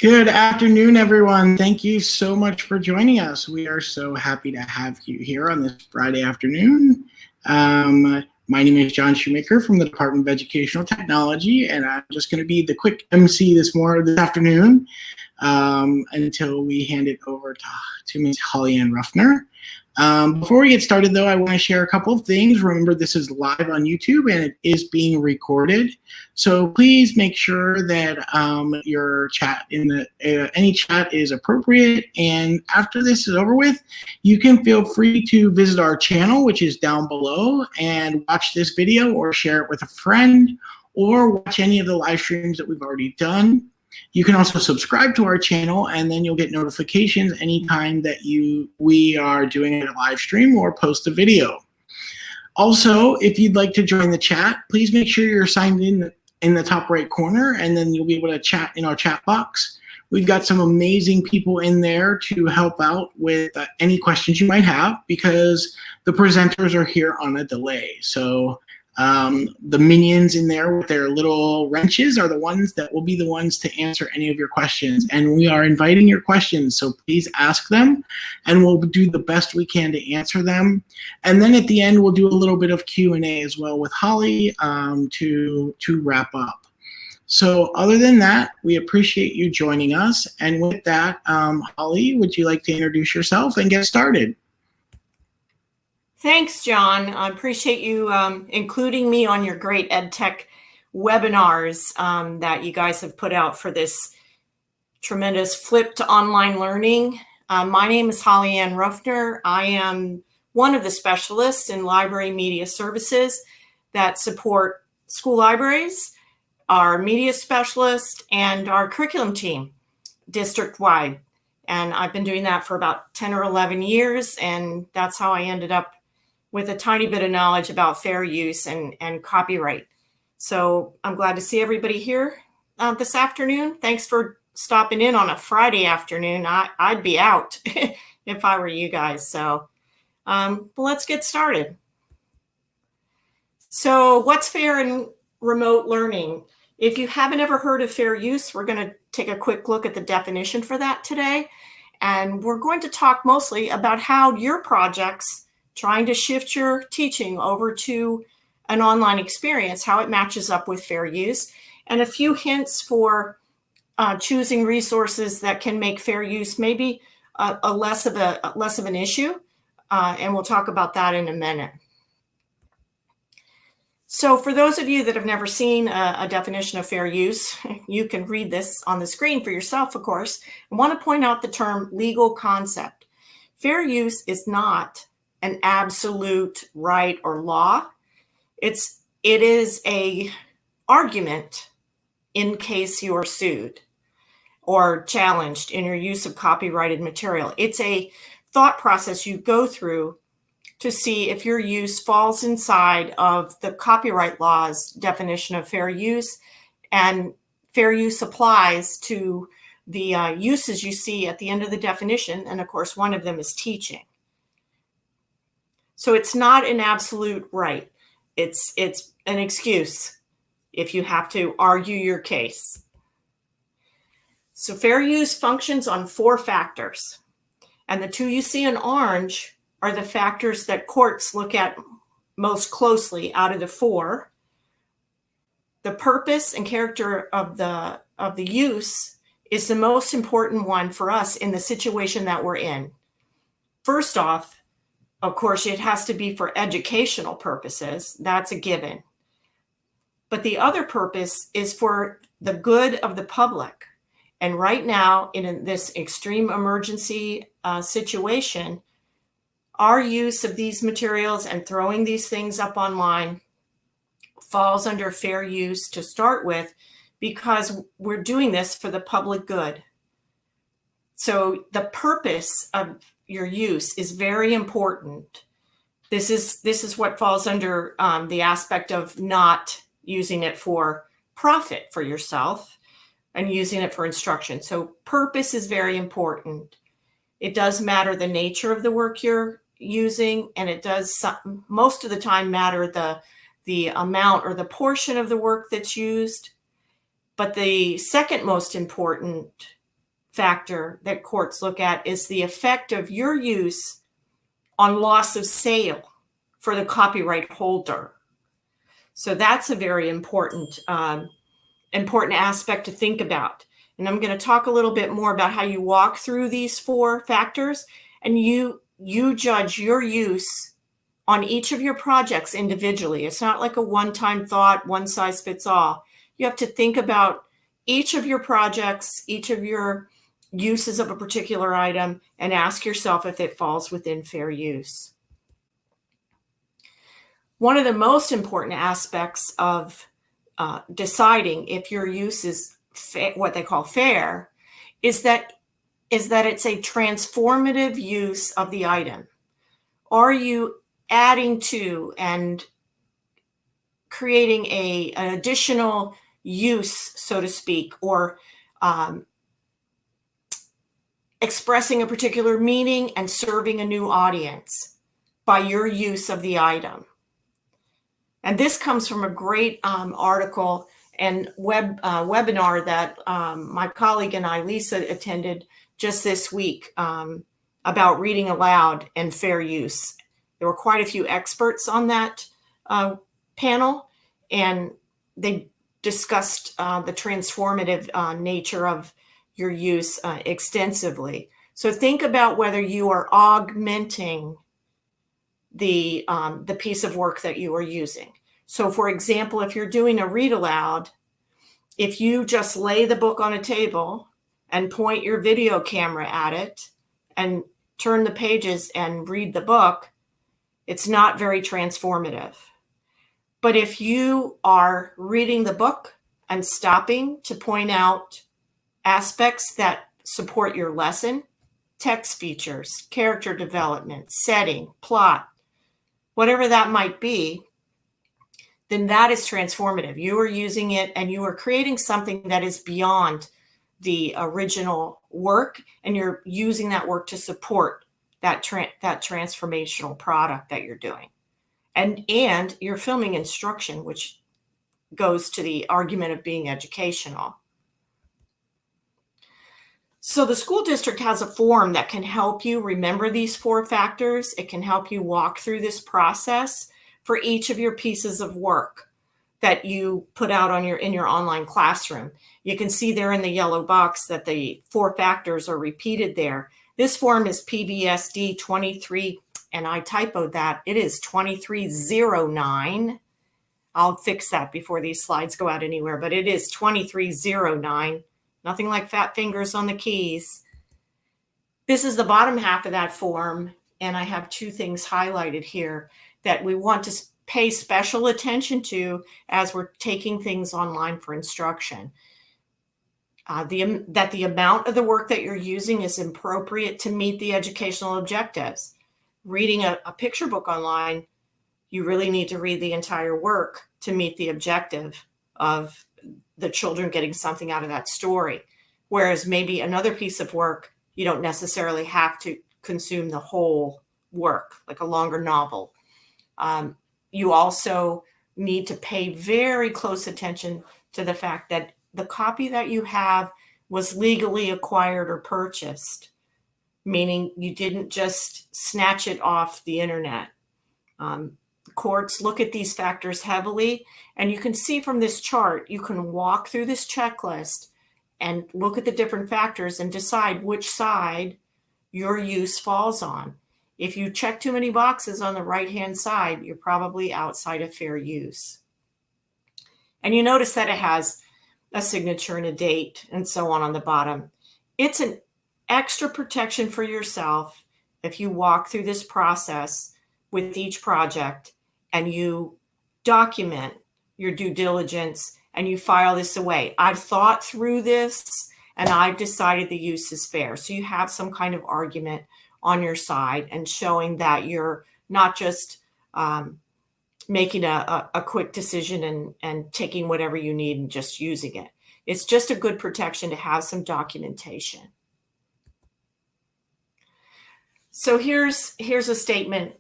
Good afternoon, everyone. Thank you so much for joining us. We are so happy to have you here on this Friday afternoon. My name is John Shoemaker from the Department of Educational Technology, and I'm just going to be the quick MC this afternoon until we hand it over to Ms. Holly Ann Ruffner. Before we get started, though, I want to share a couple of things. Remember, this is live on YouTube and it is being recorded. So please make sure that your chat any chat is appropriate. And after this is over with, you can feel free to visit our channel, which is down below, and watch this video or share it with a friend or watch any of the live streams that we've already done. You can also subscribe to our channel, and then you'll get notifications anytime that we are doing a live stream or post a video. Also, if you'd like to join the chat, please make sure you're signed in the top right corner, and then you'll be able to chat in our chat box. We've got some amazing people in there to help out with any questions you might have, because the presenters are here on a delay. So the minions in there with their little wrenches are the ones that will be the ones to answer any of your questions. And we are inviting your questions, so please ask them, and we'll do the best we can to answer them. And then at the end, we'll do a little bit of Q&A as well with Holly to wrap up. So other than that, we appreciate you joining us. And with that, Holly, would you like to introduce yourself and get started? Thanks, John. I appreciate you including me on your great EdTech webinars that you guys have put out for this tremendous flip to online learning. My name is Holly Ann Ruffner. I am one of the specialists in library media services that support school libraries, our media specialist, and our curriculum team district-wide. And I've been doing that for about 10 or 11 years, and that's how I ended up with a tiny bit of knowledge about fair use and copyright. So I'm glad to see everybody here this afternoon. Thanks for stopping in on a Friday afternoon. I'd be out if I were you guys. So let's get started. So what's fair in remote learning? If you haven't ever heard of fair use, we're going to take a quick look at the definition for that today. And we're going to talk mostly about how your projects trying to shift your teaching over to an online experience, how it matches up with fair use, and a few hints for choosing resources that can make fair use maybe less of an issue. And we'll talk about that in a minute. So for those of you that have never seen a definition of fair use, you can read this on the screen for yourself, of course. I want to point out the term legal concept. Fair use is not an absolute right or law. It is a argument in case you are sued or challenged in your use of copyrighted material. It's a thought process you go through to see if your use falls inside of the copyright law's definition of fair use, and fair use applies to the uses you see at the end of the definition. And of course, one of them is teaching. So it's not an absolute right. It's an excuse if you have to argue your case. So fair use functions on 4 factors. And the 2 you see in orange are the factors that courts look at most closely out of the 4. The purpose and character of the use is the most important one for us in the situation that we're in. First off, of course, it has to be for educational purposes. That's a given. But the other purpose is for the good of the public. And right now, in this extreme emergency situation, our use of these materials and throwing these things up online falls under fair use to start with, because we're doing this for the public good. So the purpose of your use is very important. This is what falls under the aspect of not using it for profit for yourself and using it for instruction. So purpose is very important. It does matter the nature of the work you're using, and it does most of the time matter the amount or the portion of the work that's used. But the second most important factor that courts look at is the effect of your use on loss of sale for the copyright holder. So that's a very important aspect to think about. And I'm going to talk a little bit more about how you walk through these 4 factors, and you judge your use on each of your projects individually. It's not like a one-time thought, one size fits all. You have to think about each of your projects, each of your uses of a particular item, and ask yourself if it falls within fair use. One of the most important aspects of deciding if your use is what they call fair is that it's a transformative use of the item. Are you adding to and creating an additional use, so to speak, or expressing a particular meaning and serving a new audience by your use of the item? And this comes from a great article and webinar that my colleague and I, Lisa, attended just this week about reading aloud and fair use. There were quite a few experts on that panel, and they discussed the transformative nature of your use extensively. So think about whether you are augmenting the piece of work that you are using. So for example, if you're doing a read aloud, if you just lay the book on a table and point your video camera at it and turn the pages and read the book, it's not very transformative. But if you are reading the book and stopping to point out aspects that support your lesson, text features, character development, setting, plot, whatever that might be, then that is transformative. You are using it and you are creating something that is beyond the original work, and you're using that work to support that transformational product that you're doing. And you're filming instruction, which goes to the argument of being educational. So the school district has a form that can help you remember these 4 factors. It can help you walk through this process for each of your pieces of work that you put out on in your online classroom. You can see there in the yellow box that the 4 factors are repeated there. This form is PBSD 23, and I typoed that. It is 2309. I'll fix that before these slides go out anywhere, but it is 2309. Nothing like fat fingers on the keys. This is the bottom half of that form, and I have 2 things highlighted here that we want to pay special attention to as we're taking things online for instruction. That the amount of the work that you're using is appropriate to meet the educational objectives. Reading a picture book online, you really need to read the entire work to meet the objective of the children getting something out of that story. Whereas maybe another piece of work, you don't necessarily have to consume the whole work, like a longer novel. You also need to pay very close attention to the fact that the copy that you have was legally acquired or purchased, meaning you didn't just snatch it off the internet. Courts look at these factors heavily, and you can see from this chart, you can walk through this checklist and look at the different factors and decide which side your use falls on. If you check too many boxes on the right-hand side, you're probably outside of fair use. And you notice that it has a signature and a date and so on the bottom. It's an extra protection for yourself if you walk through this process with each project and you document your due diligence and you file this away. I've thought through this and I've decided the use is fair. So you have some kind of argument on your side and showing that you're not just making a quick decision and taking whatever you need and just using it. It's just a good protection to have some documentation. So here's a statement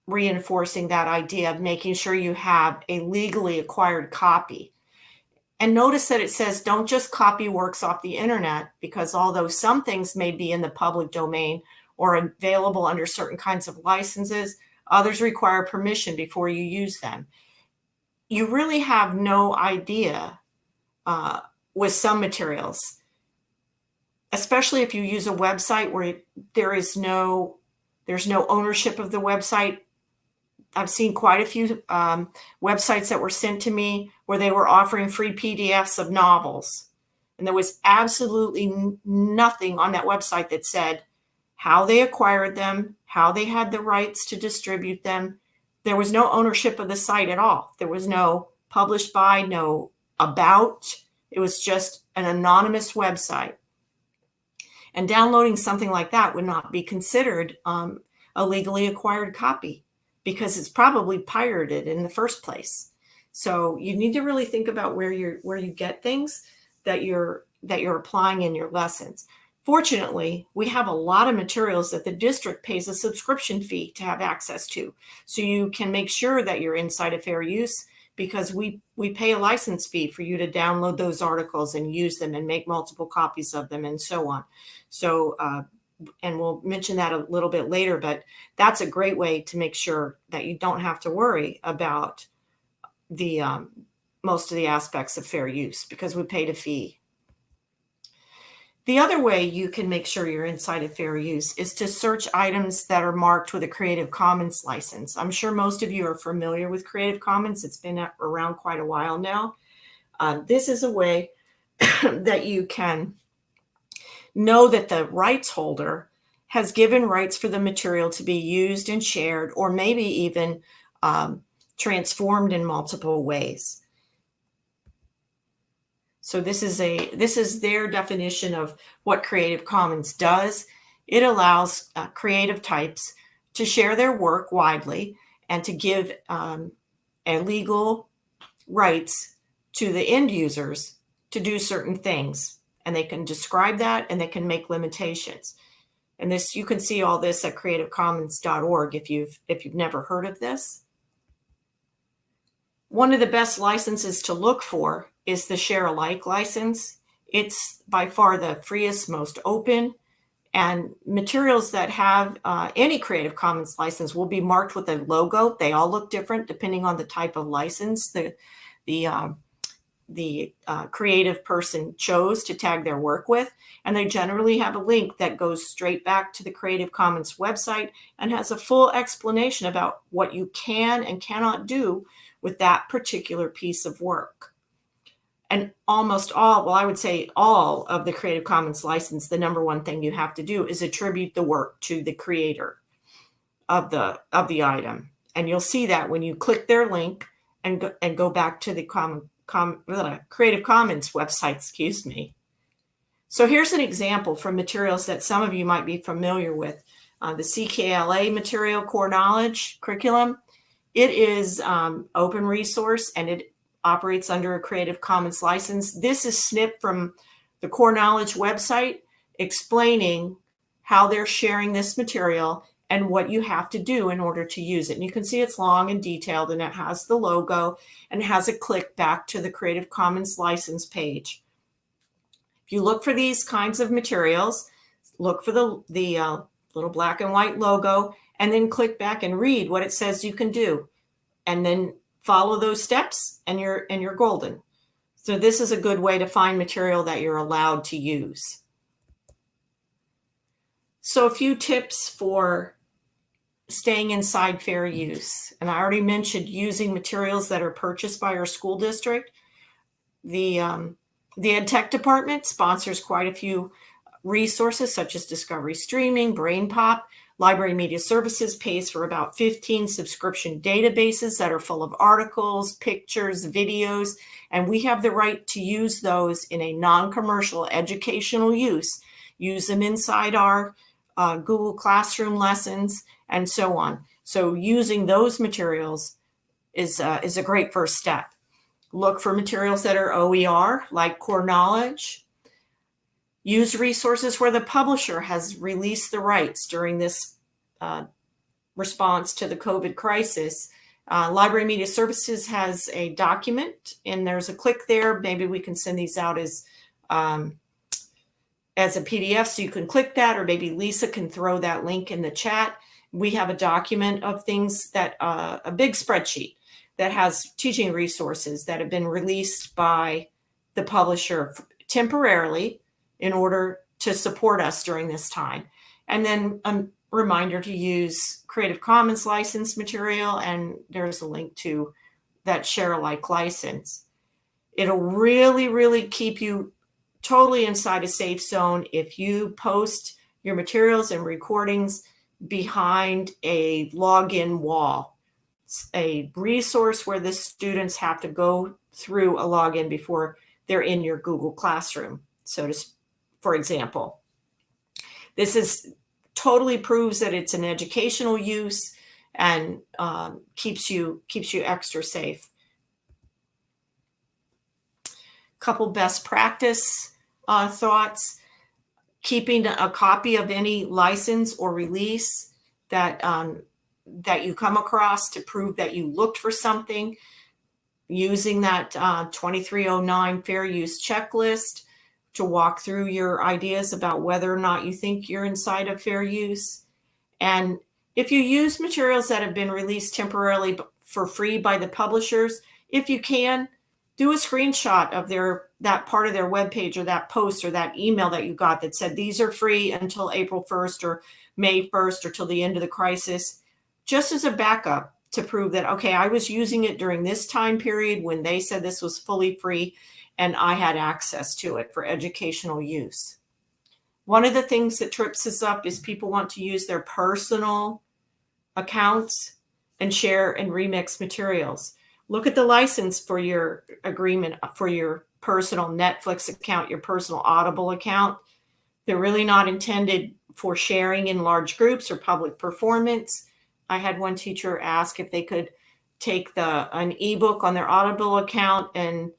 reinforcing that idea of making sure you have a legally acquired copy. And notice that it says don't just copy works off the internet, because although some things may be in the public domain or available under certain kinds of licenses, others require permission before you use them. You really have no idea with some materials, especially if you use a website where there's no ownership of the website. I've seen quite a few websites that were sent to me where they were offering free PDFs of novels. And there was absolutely nothing on that website that said how they acquired them, how they had the rights to distribute them. There was no ownership of the site at all. There was no published by, no about. It was just an anonymous website. And downloading something like that would not be considered a legally acquired copy, because it's probably pirated in the first place. So you need to really think about where you get things that you're applying in your lessons. Fortunately, we have a lot of materials that the district pays a subscription fee to have access to. So you can make sure that you're inside of fair use, because we pay a license fee for you to download those articles and use them and make multiple copies of them and so on. So, and we'll mention that a little bit later, but that's a great way to make sure that you don't have to worry about the most of the aspects of fair use, because we paid a fee. The other way you can make sure you're inside of fair use is to search items that are marked with a Creative Commons license. I'm sure most of you are familiar with Creative Commons. It's been around quite a while now. This is a way that you can know that the rights holder has given rights for the material to be used and shared, or maybe even transformed in multiple ways. So this is their definition of what Creative Commons does. It allows creative types to share their work widely and to give legal rights to the end users to do certain things. And they can describe that, and they can make limitations. And this, you can see all this at creativecommons.org if you've never heard of this. One of the best licenses to look for is the Share Alike license. It's by far the freest, most open, and materials that have any Creative Commons license will be marked with a logo. They all look different depending on the type of license the creative person chose to tag their work with, and they generally have a link that goes straight back to the Creative Commons website and has a full explanation about what you can and cannot do with that particular piece of work. And almost all, well, I would say all of the Creative Commons license, the number one thing you have to do is attribute the work to the creator of the item. And you'll see that when you click their link and go back to the Creative Commons website, excuse me. So here's an example from materials that some of you might be familiar with. The CKLA material, Core Knowledge Curriculum. It is open resource, and it operates under a Creative Commons license. This is snipped from the Core Knowledge website explaining how they're sharing this material and what you have to do in order to use it. And you can see it's long and detailed, and it has the logo and it has a click back to the Creative Commons license page. If you look for these kinds of materials, look for the little black and white logo, and then click back and read what it says you can do. And then follow those steps, and you're golden. So this is a good way to find material that you're allowed to use. So a few tips for staying inside fair use. And I already mentioned using materials that are purchased by our school district. The Ed Tech department sponsors quite a few resources such as Discovery Streaming, BrainPop. Library Media Services pays for about 15 subscription databases that are full of articles, pictures, videos, and we have the right to use those in a non-commercial educational use. Use them inside our Google Classroom lessons and so on. So using those materials is a great first step. Look for materials that are OER, like Core Knowledge. Use resources where the publisher has released the rights during this response to the COVID crisis Library Media Services has a document, and there's a click there. Maybe we can send these out as a PDF, so you can click that, or maybe Lisa can throw that link in the chat. We have a document of things that, a big spreadsheet that has teaching resources that have been released by the publisher temporarily in order to support us during this time. And then a reminder to use Creative Commons licensed material, and there's a link to that share alike license. It'll really, really keep you totally inside a safe zone if you post your materials and recordings behind a login wall. It's a resource where the students have to go through a login before they're in your Google Classroom. So for example, this is totally proves that it's an educational use and keeps you extra safe. Couple best practice thoughts: keeping a copy of any license or release that that you come across to prove that you looked for something, using that 2309 fair use checklist to walk through your ideas about whether or not you think you're inside of fair use. And if you use materials that have been released temporarily for free by the publishers, if you can, do a screenshot of that part of their webpage or that post or that email that you got that said these are free until April 1st or May 1st or till the end of the crisis, just as a backup to prove that, okay, I was using it during this time period when they said this was fully free and I had access to it for educational use. One of the things that trips us up is people want to use their personal accounts and share and remix materials. Look at the license for your agreement for your personal Netflix account, your personal Audible account. They're really not intended for sharing in large groups or public performance. I had one teacher ask if they could take an ebook on their Audible account and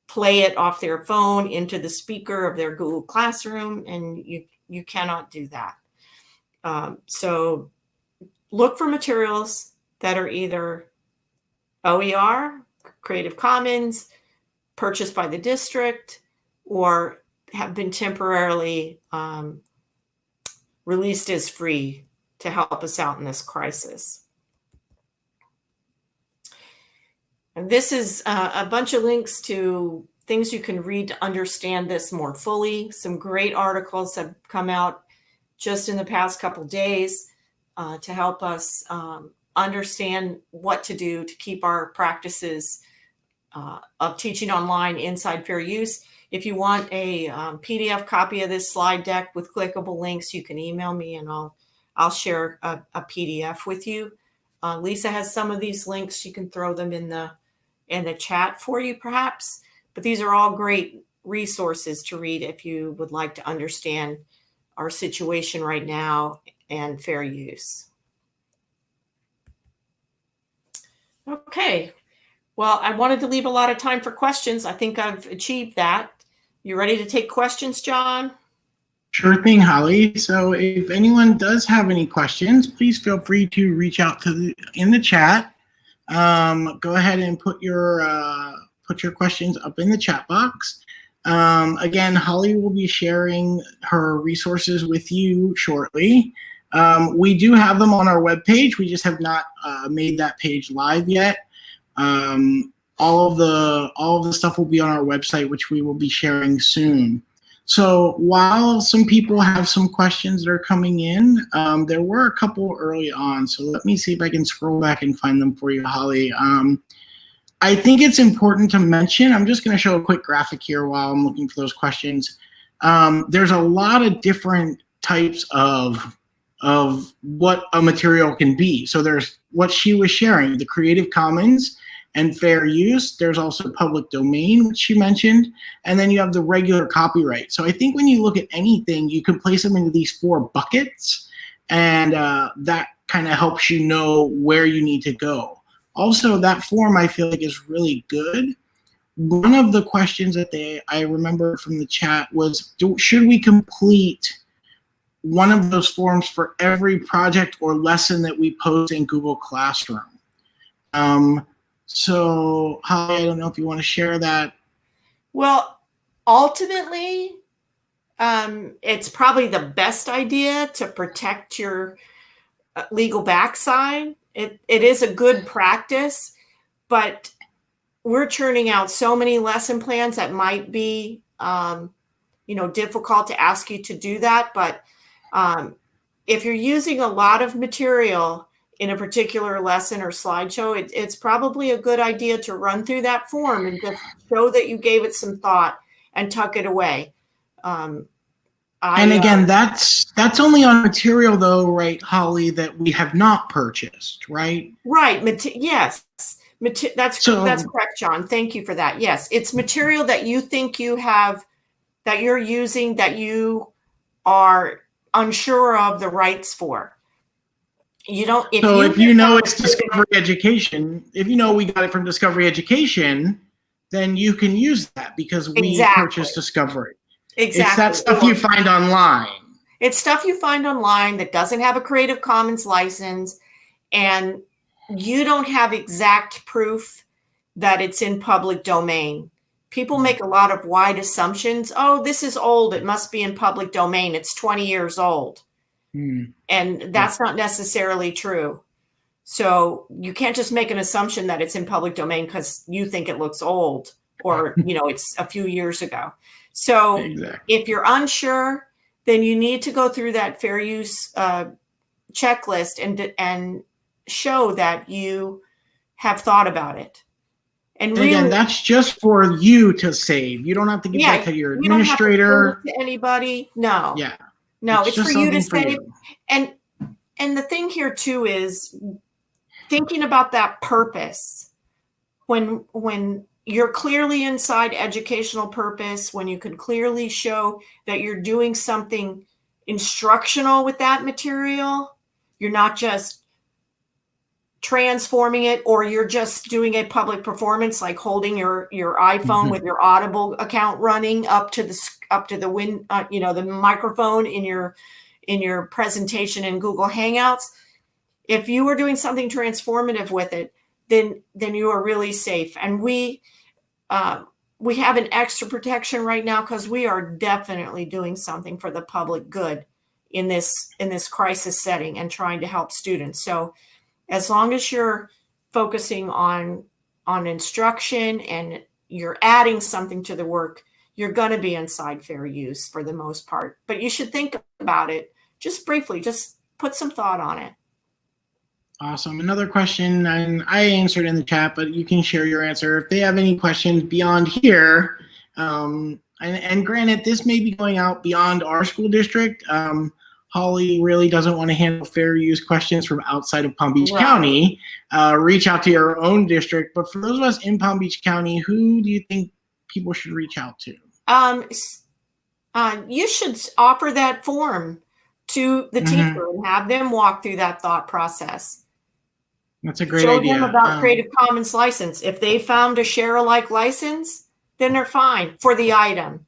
play it off their phone into the speaker of their Google Classroom, and you cannot do that. So look for materials that are either OER, Creative Commons, purchased by the district, or have been temporarily released as free to help us out in this crisis. And this is a bunch of links to things you can read to understand this more fully. Some great articles have come out just in the past couple days to help us understand what to do to keep our practices of teaching online inside fair use. If you want a PDF copy of this slide deck with clickable links, you can email me and I'll share a PDF with you. Lisa has some of these links. You can throw them in the chat for you perhaps, but these are all great resources to read if you would like to understand our situation right now and fair use. Okay, well, I wanted to leave a lot of time for questions. I think I've achieved that. You ready to take questions, John? Sure thing, Holly. So if anyone does have any questions, please feel free to reach out in the chat. Go ahead and put your questions up in the chat box. Again, Holly will be sharing her resources with you shortly. We do have them on our webpage. We just have not made that page live yet. All of the stuff will be on our website, which we will be sharing soon. So while some people have some questions that are coming in, there were a couple early on. So let me see if I can scroll back and find them for you, Holly. I think it's important to mention, I'm just going to show a quick graphic here while I'm looking for those questions. There's a lot of different types of what a material can be. So there's what she was sharing, the Creative Commons and fair use. There's also public domain, which she mentioned, and then you have the regular copyright. So I think when you look at anything, you can place them into these 4 buckets, and that kind of helps you know where you need to go. Also, that form I feel like is really good. One of the questions that I remember from the chat was, should we complete one of those forms for every project or lesson that we post in Google Classroom? So, Holly, I don't know if you want to share that. Well, ultimately, it's probably the best idea to protect your legal backside. It is a good practice, but we're churning out so many lesson plans that might be, difficult to ask you to do that. But if you're using a lot of material in a particular lesson or slideshow, it's probably a good idea to run through that form and just show that you gave it some thought and tuck it away. And again, that's only on material, though, right, Holly, that we have not purchased, right? Right. Yes. That's correct, John. Thank you for that. Yes, it's material that you think you have, that you're using, that you are unsure of the rights for. You don't. If you know it's Discovery Education, if you know we got it from Discovery Education, then you can use that because we purchased Discovery. Exactly. It's that stuff you find online. It's stuff you find online that doesn't have a Creative Commons license, and you don't have exact proof that it's in public domain. People make a lot of wide assumptions. Oh, this is old. It must be in public domain. It's 20 years old. And that's not necessarily true. So you can't just make an assumption that it's in public domain because you think it looks old or, it's a few years ago. So if you're unsure, then you need to go through that fair use checklist and show that you have thought about it. And really, again, that's just for you to save. You don't have to give that to your administrator. You don't have to give it to anybody. No. Yeah. No, it's for you to save. And the thing here too is thinking about that purpose. When you're clearly inside educational purpose, when you can clearly show that you're doing something instructional with that material, you're not just transforming it, or you're just doing a public performance, like holding your iPhone with your Audible account running up to the microphone in your presentation in Google Hangouts. If you were doing something transformative with it, then you are really safe. And we have an extra protection right now because we are definitely doing something for the public good in this crisis setting and trying to help students. So as long as you're focusing on instruction and you're adding something to the work, you're going to be inside fair use for the most part. But you should think about it just briefly, just put some thought on it. Awesome. Another question, and I answered in the chat, but you can share your answer. If they have any questions beyond here, and granted, this may be going out beyond our school district. Holly really doesn't want to handle fair use questions from outside of Palm Beach County. Reach out to your own district. But for those of us in Palm Beach County, who do you think people should reach out to? You should offer that form to the teacher and have them walk through that thought process. That's a great idea. Show them about Creative Commons license. If they found a share-alike license, then they're fine for the item.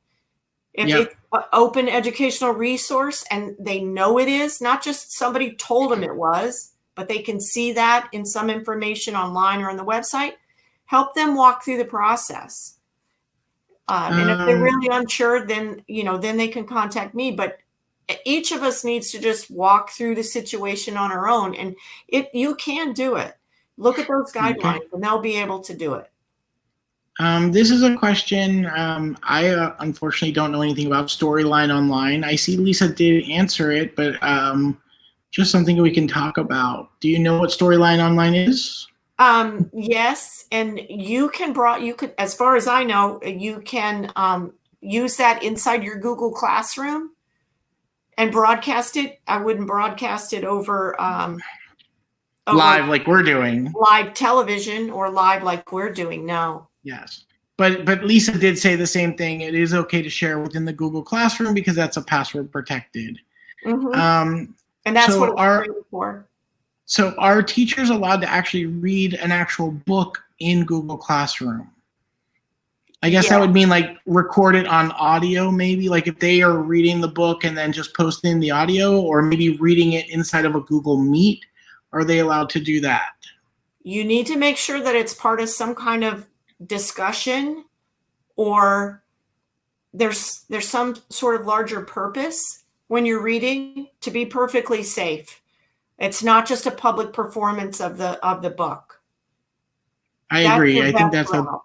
If it's an open educational resource and they know it is, not just somebody told them it was, but they can see that in some information online or on the website, help them walk through the process. And if they're really unsure, then they can contact me. But each of us needs to just walk through the situation on our own, and you can do it. Look at those guidelines, and they'll be able to do it. This is a question. I unfortunately don't know anything about Storyline Online. I see Lisa did answer it, but just something we can talk about. Do you know what Storyline Online is? Yes, and you can, as far as I know, you can use that inside your Google Classroom and broadcast it. I wouldn't broadcast it over live like we're doing. Live television or live like we're doing. No. Yes. But Lisa did say the same thing. It is okay to share within the Google Classroom because that's a password protected. And that's what it's for. So are teachers allowed to actually read an actual book in Google Classroom? I guess that would mean like record it on audio, maybe, like if they are reading the book and then just posting the audio, or maybe reading it inside of a Google Meet. Are they allowed to do that? you need to make sure that it's part of some kind of discussion, or there's some sort of larger purpose when you're reading, to be perfectly safe. It's not just a public performance of the book. I That's agree. your I think best that's a route.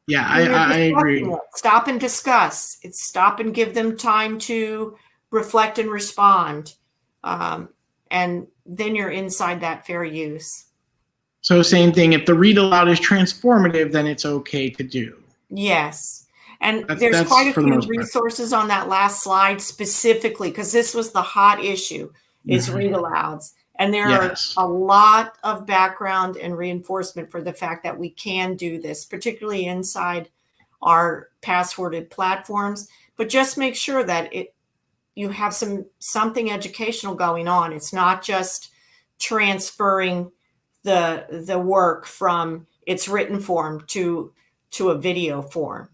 yeah. When you're I agree. discussing it, stop and discuss. It's stop and give them time to reflect and respond, and then you're inside that fair use. So same thing. If the read aloud is transformative, then it's okay to do. Yes. And That's there's quite a for the few most part. resources on that last slide specifically, because this was the hot issue, is Mhm. read alouds. And there Yes. are a lot of background and reinforcement for the fact that we can do this, particularly inside our passworded platforms. But just make sure that you have something educational going on. It's not just transferring the work from its written form to a video form.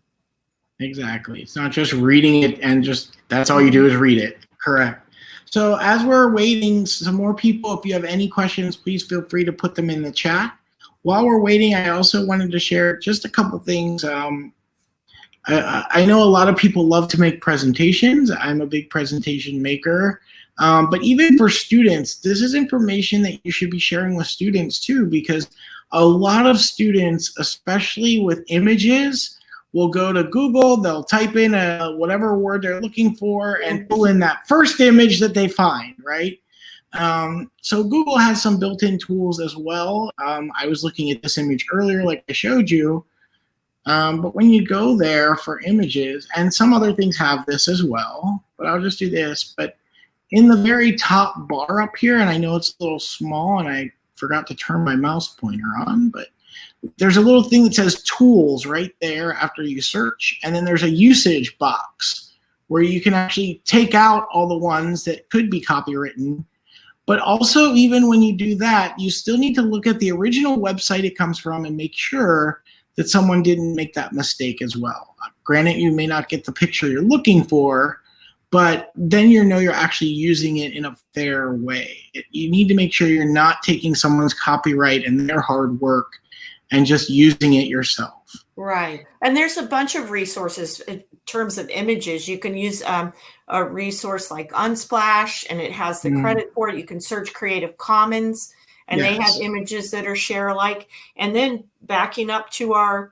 Exactly. It's not just reading it and just that's all you do is read it. Correct. So as we're waiting, some more people, if you have any questions, please feel free to put them in the chat. While we're waiting, I also wanted to share just a couple things. I know a lot of people love to make presentations. I'm a big presentation maker. But even for students, this is information that you should be sharing with students too, because a lot of students, especially with images, will go to Google, they'll type in whatever word they're looking for and pull in that first image that they find, right? So Google has some built-in tools as well. I was looking at this image earlier, like I showed you. But when you go there for images, and some other things have this as well, but I'll just do this. But in the very top bar up here, and I know it's a little small and I forgot to turn my mouse pointer on, but there's a little thing that says tools right there after you search. And then there's a usage box where you can actually take out all the ones that could be copywritten. But also, even when you do that, you still need to look at the original website it comes from and make sure that someone didn't make that mistake as well. Granted, you may not get the picture you're looking for, but then you know you're actually using it in a fair way. You need to make sure you're not taking someone's copyright and their hard work and just using it yourself. Right. And there's a bunch of resources in terms of images. You can use a resource like Unsplash, and it has the credit for it. You can search Creative Commons, and they have images that are share alike. And then backing up to our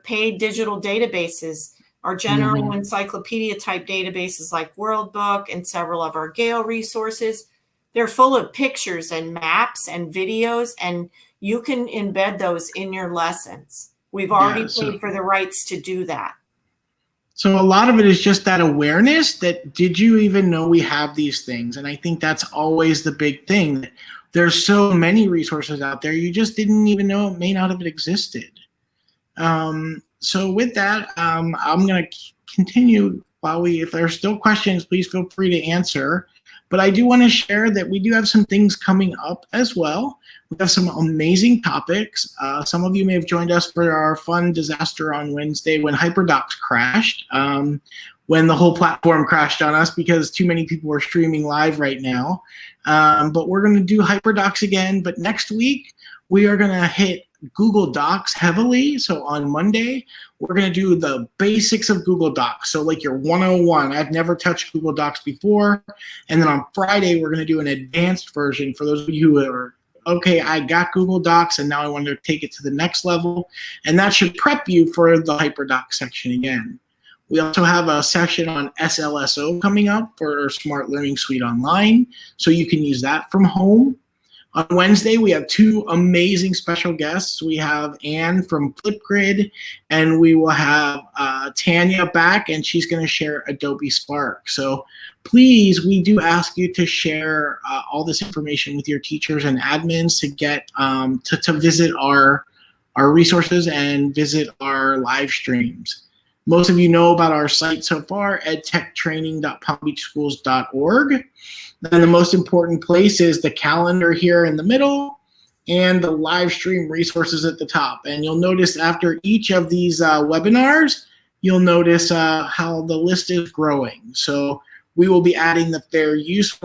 paid digital databases, our general encyclopedia type databases like World Book and several of our Gale resources. They're full of pictures and maps and videos, and you can embed those in your lessons. We've already paid for the rights to do that. So a lot of it is just that awareness that, did you even know we have these things? And I think that's always the big thing. That there's so many resources out there, you just didn't even know it may not have existed. So with that, I'm going to continue if there's still questions, please feel free to answer. But I do want to share that we do have some things coming up as well. We have some amazing topics. Some of you may have joined us for our fun disaster on Wednesday when HyperDocs crashed, when the whole platform crashed on us because too many people were streaming live right now. But we're going to do HyperDocs again. But next week, we are going to hit Google Docs heavily. So on Monday, we're going to do the basics of Google Docs. So like your 101. I've never touched Google Docs before. And then on Friday, we're going to do an advanced version for those of you who are, okay, I got Google Docs and now I want to take it to the next level. And that should prep you for the HyperDocs section again. We also have a session on SLSO coming up for Smart Learning Suite Online. So you can use that from home. On Wednesday, we have two amazing special guests. We have Anne from Flipgrid, and we will have Tanya back, and she's going to share Adobe Spark. So please, we do ask you to share all this information with your teachers and admins to get to visit our resources and visit our live streams. Most of you know about our site so far, edtechtraining.palmbeachschools.org. Then the most important place is the calendar here in the middle and the live stream resources at the top. And you'll notice after each of these webinars, you'll notice how the list is growing. So We will be adding the fair use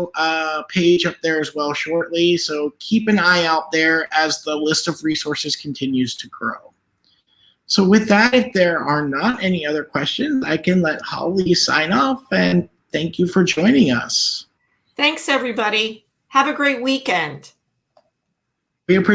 page up there as well shortly, so keep an eye out there as the list of resources continues to grow. So with that, if there are not any other questions, I can let Holly sign off, and thank you for joining us. Thanks, everybody. Have a great weekend. We appreciate